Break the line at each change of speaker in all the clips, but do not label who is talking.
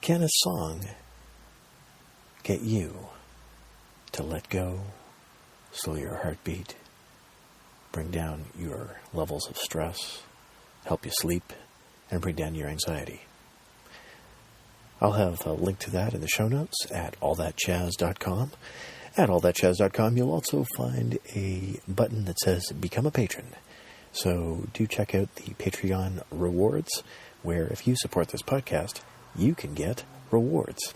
Can a song get you to let go, slow your heartbeat, bring down your levels of stress, help you sleep, and bring down your anxiety? I'll have a link to that in the show notes at allthatchazz.com. At allthatchazz.com, you'll also find a button that says Become a Patron. So do check out the Patreon rewards, where if you support this podcast, you can get rewards.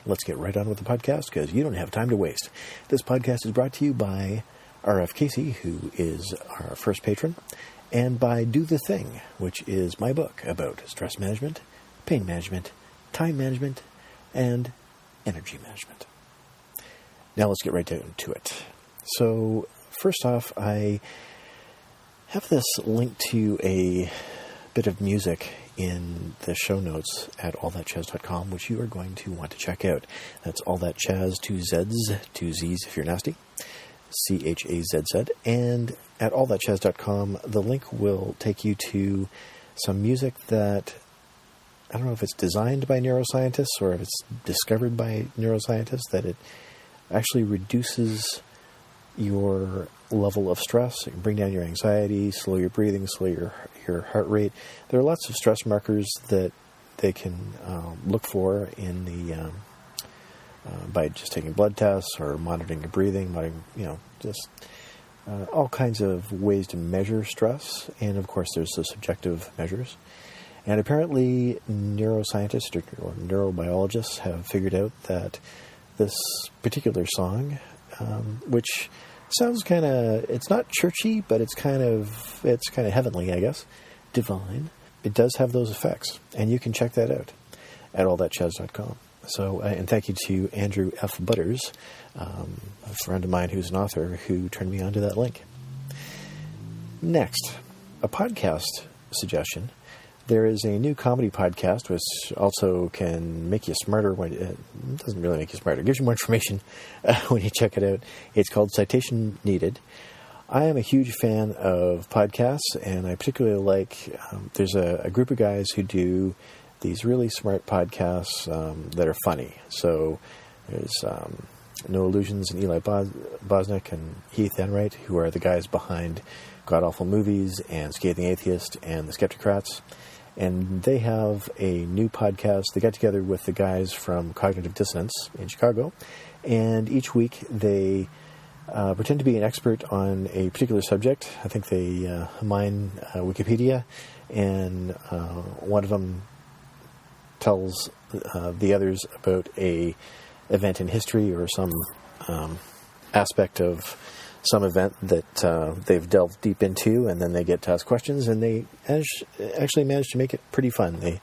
Let's get right on with the podcast, because you don't have time to waste. This podcast is brought to you by R.F. Casey, who is our first patron, and by Do the Thing, which is my book about stress management, pain management, time management, and energy management. Now let's get right down to it. So first off, I have this link to a bit of music in the show notes at allthatchazz.com, which you are going to want to check out. That's allthatchazz, 2 Z's, 2 Z's if you're nasty, Chazz. And at allthatchazz.com, the link will take you to some music that, I don't know if it's designed by neuroscientists or if it's discovered by neuroscientists, that it actually reduces your level of stress. It can bring down your anxiety, slow your breathing, slow your heart rate. There are lots of stress markers that they can look for in the by just taking blood tests or monitoring your breathing, just all kinds of ways to measure stress. And of course, there's the subjective measures. And apparently, neuroscientists or neurobiologists have figured out that this particular song, which sounds kind of, it's not churchy, but it's kind of heavenly, I guess, divine. It does have those effects, and you can check that out at allthatchazz.com. So, and thank you to Andrew F. Butters, a friend of mine who's an author, who turned me onto that link. Next, a podcast suggestion. There is a new comedy podcast which also can make you smarter. It doesn't really make you smarter. It gives you more information when you check it out. It's called Citation Needed. I am a huge fan of podcasts, and I particularly like, there's a group of guys who do these really smart podcasts that are funny. So there's No Illusions and Eli Bosnick and Heath Enright, who are the guys behind God Awful Movies and Scathing Atheist and The Skeptocrats. And they have a new podcast. They got together with the guys from Cognitive Dissonance in Chicago. And each week they pretend to be an expert on a particular subject. I think they mine Wikipedia. And one of them tells the others about a event in history or some aspect of some event that they've delved deep into, and then they get to ask questions, and they actually managed to make it pretty fun.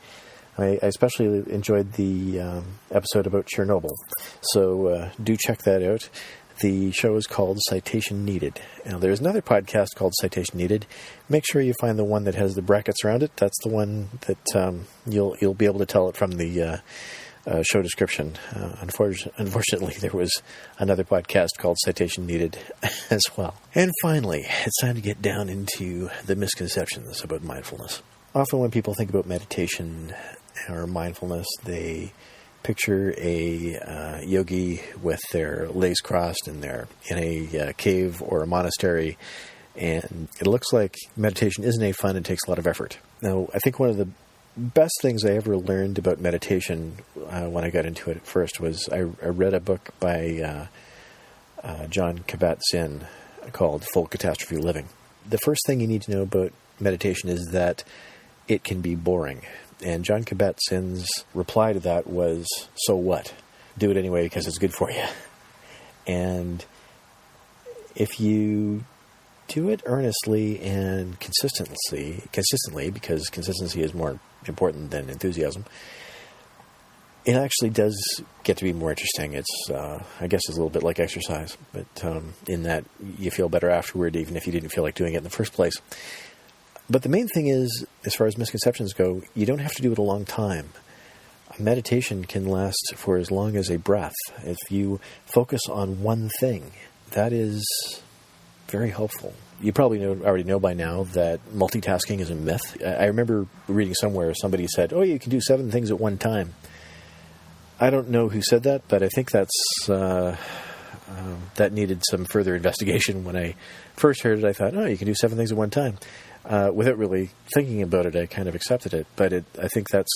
I especially enjoyed the episode about Chernobyl, so do check that out. The show is called Citation Needed. Now, there's another podcast called Citation Needed. Make sure you find the one that has the brackets around it. That's the one that you'll be able to tell it from the show description. Unfortunately, there was another podcast called Citation Needed as well. And finally, it's time to get down into the misconceptions about mindfulness. Often when people think about meditation or mindfulness, they picture a yogi with their legs crossed and they're in a cave or a monastery, and it looks like meditation isn't any fun and takes a lot of effort. Now, I think one of the best things I ever learned about meditation when I got into it at first was I read a book by Jon Kabat-Zinn called Full Catastrophe Living. The first thing you need to know about meditation is that it can be boring. And Jon Kabat-Zinn's reply to that was, so what? Do it anyway because it's good for you. And if you do it earnestly and consistently, because consistency is more important than enthusiasm, it actually does get to be more interesting. It's, I guess it's a little bit like exercise, but in that you feel better afterward, even if you didn't feel like doing it in the first place. But the main thing is, as far as misconceptions go, you don't have to do it a long time. A meditation can last for as long as a breath. If you focus on one thing, that is very helpful. You probably already know by now that multitasking is a myth. I remember reading somewhere somebody said, oh, you can do 7 things at one time. I don't know who said that, but I think that needed some further investigation. When I first heard it, I thought, you can do 7 things at one time. Without really thinking about it, I kind of accepted it. But I think that's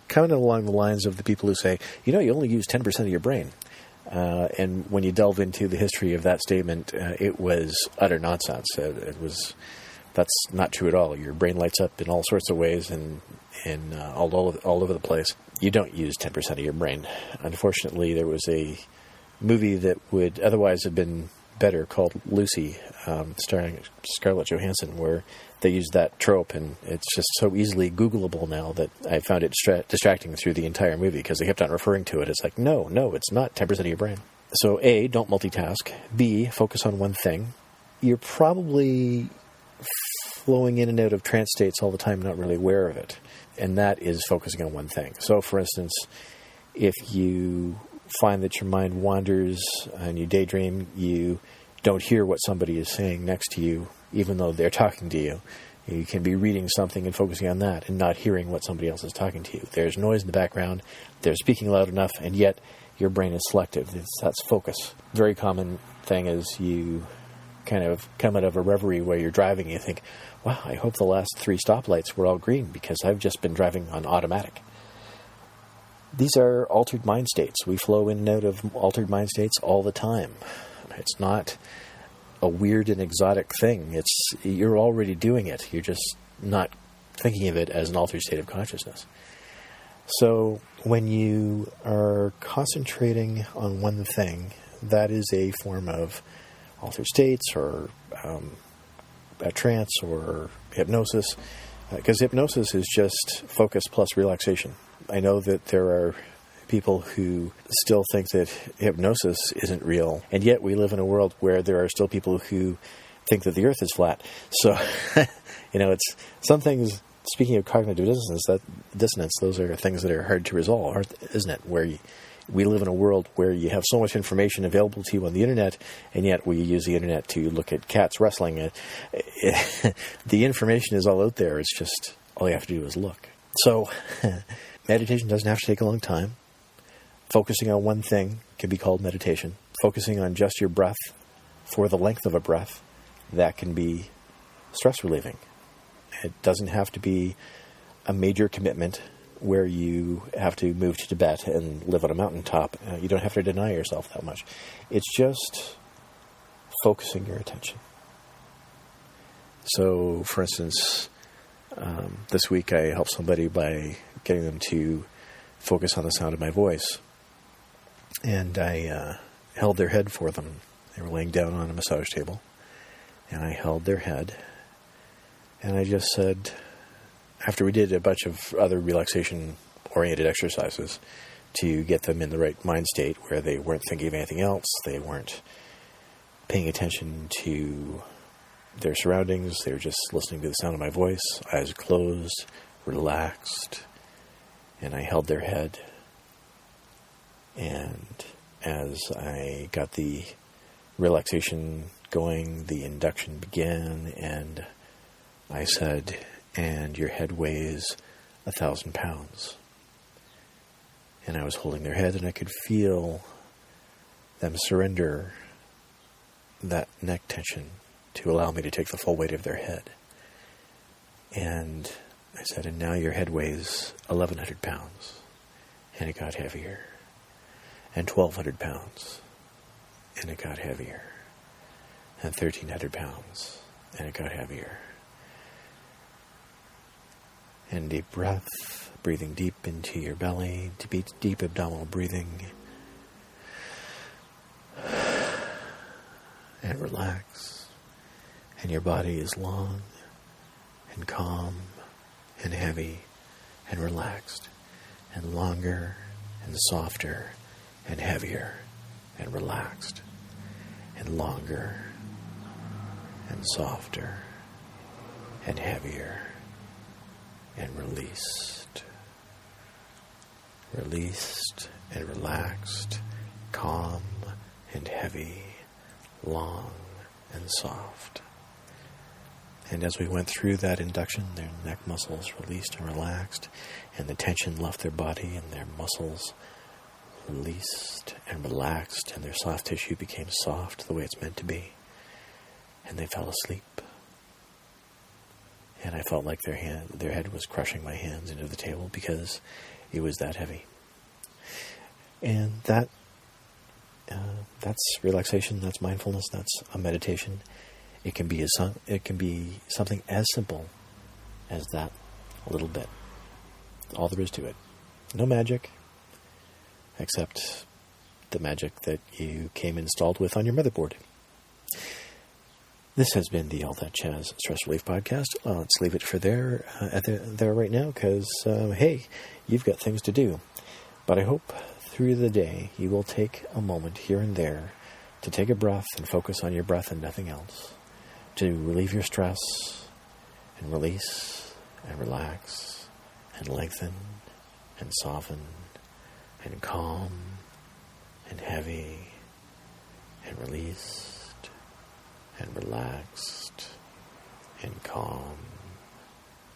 kind of along the lines of the people who say, you only use 10% of your brain. And when you delve into the history of that statement, it was utter nonsense. That's not true at all. Your brain lights up in all sorts of ways and all over the place. You don't use 10% of your brain. Unfortunately, there was a movie that would otherwise have been better called Lucy, starring Scarlett Johansson, where they used that trope, and it's just so easily Googleable now that I found it distracting through the entire movie because they kept on referring to it. It's like, no, it's not 10% of your brain. So A, don't multitask. B, focus on one thing. You're probably flowing in and out of trance states all the time, not really aware of it. And that is focusing on one thing. So, for instance, if you find that your mind wanders and you daydream, you don't hear what somebody is saying next to you, even though they're talking to you. You can be reading something and focusing on that and not hearing what somebody else is talking to you. There's noise in the background, they're speaking loud enough, and yet your brain is selective. That's focus. Very common thing is you kind of come out of a reverie where you're driving and you think, wow, I hope the last 3 stoplights were all green because I've just been driving on automatic. These are altered mind states. We flow in and out of altered mind states all the time. It's not a weird and exotic thing. You're already doing it. You're just not thinking of it as an altered state of consciousness. So when you are concentrating on one thing, that is a form of altered states or a trance or hypnosis, because hypnosis is just focus plus relaxation. I know that there are people who still think that hypnosis isn't real, and yet we live in a world where there are still people who think that the earth is flat. So, it's some things, speaking of cognitive dissonance, those are things that are hard to resolve, isn't it? Where we live in a world where you have so much information available to you on the internet, and yet we use the internet to look at cats wrestling. The information is all out there. It's just all you have to do is look. So meditation doesn't have to take a long time. Focusing on one thing can be called meditation. Focusing on just your breath for the length of a breath, that can be stress relieving. It doesn't have to be a major commitment where you have to move to Tibet and live on a mountaintop. You don't have to deny yourself that much. It's just focusing your attention. So, for instance, this week I helped somebody by getting them to focus on the sound of my voice. And I held their head for them. They were laying down on a massage table. And I held their head. And I just said, after we did a bunch of other relaxation-oriented exercises to get them in the right mind state where they weren't thinking of anything else, they weren't paying attention to their surroundings, they were just listening to the sound of my voice, eyes closed, relaxed, and I held their head. And as I got the relaxation going, the induction began, and I said, and your head weighs 1,000 pounds. And I was holding their head, and I could feel them surrender that neck tension to allow me to take the full weight of their head. And I said, and now your head weighs 1,100 pounds. And it got heavier. And 1,200 pounds. And it got heavier. And 1,300 pounds. And it got heavier. And deep breath, breathing deep into your belly, deep abdominal breathing. And relax. And your body is long and calm and heavy and relaxed and longer and softer and heavier and relaxed and longer and softer and heavier and released. Released and relaxed, calm and heavy, long and soft. And as we went through that induction, their neck muscles released and relaxed, and the tension left their body, and their muscles released and relaxed, and their soft tissue became soft the way it's meant to be, and they fell asleep. And I felt like their head was crushing my hands into the table because it was that heavy. And that's relaxation, that's mindfulness, that's a meditation. It can be something as simple as that, a little bit. All there is to it. No magic, except the magic that you came installed with on your motherboard. This has been the All That Chazz Stress Relief Podcast. Let's leave it for there right now because, hey, you've got things to do. But I hope through the day you will take a moment here and there to take a breath and focus on your breath and nothing else, to relieve your stress and release and relax and lengthen and soften and calm and heavy and released and relaxed and calm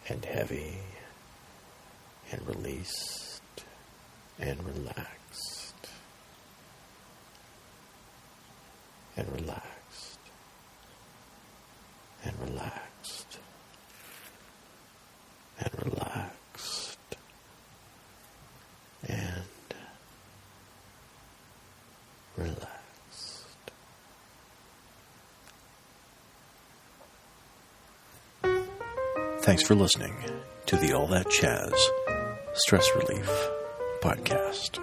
and heavy and released and relaxed and relaxed and relaxed and relaxed and relaxed. Thanks for listening to the All That Chazz Stress Relief Podcast.